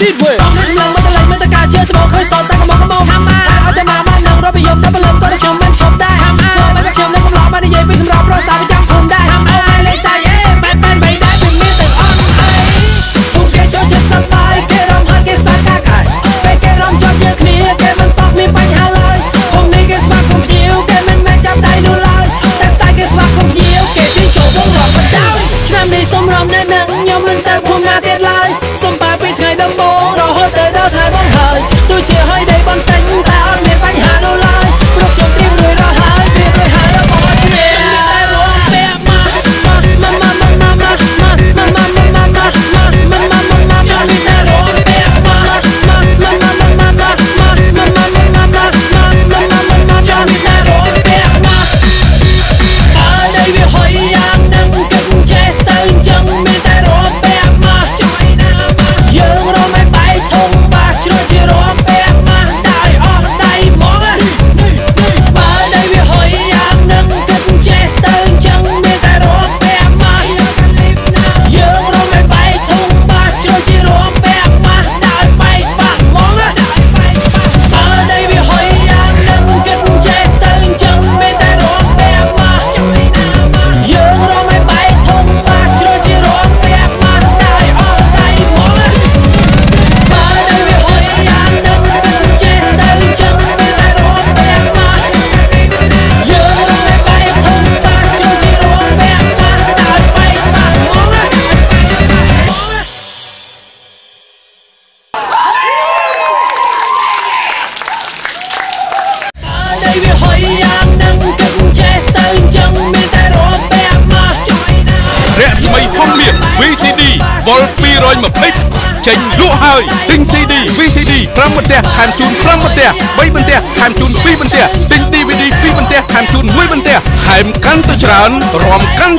ទីវេខ្ញុំនឹងមកកន្លែងមិនតកាជឿត្បូងឃើញសតតែកំងថាឲ្យតែមកនឹងរត់ពីយំតែបលឹមក៏ខ្ញុំមិនឈប់ដែរធ្វើមិនខ្ញុំនឹងកំឡោបាននិយាយពីសម្រាប់ប្រសាប្រចាំភូមិដែរអូលេសាយបែបបែបដែរពីមានទាំងអស់ពួកគេចូលចិត្តសប្បាយគេរំហើយគេសាកាកាយពេលគេរំចោលយើងគ្នាគេមិនតបមានបញ្ហាឡើយភូមិនេះគេស្វាគមន៍ភ្ញៀវគេមិនមែនចាប់ដៃនោះឡើយតែស្ទាយគេស្វាគមន៍ភ្ញៀវគេទីចូលវងរត់បដៅឆ្នាំនេះសូមរំនៅនឹងខ្ញុំមិនទៅភូមិណាទៀតឡើយសូមបាយពីថ្ងៃដំបូងរហូតទៅដល់ថ្ងៃបងហើយទោះជាហើយដីបន្តិចតែអត់មានបញ្ហានោះឡើយព្រោះខ្ញុំត្រៀមរួចរាល់ហើយត្រៀមរួចហើយរបស់គ្នាតែរងពាក់មកចេញលក់ហើយទិញ CD VCD 5បន្ទះថែមជូន5បន្ទះ3បន្ទះថែមជូន2បន្ទះទិញ DVD 2បន្ទះថែមជូន1បន្ទះថែមកាន់ទៅច្រើនរំកាន់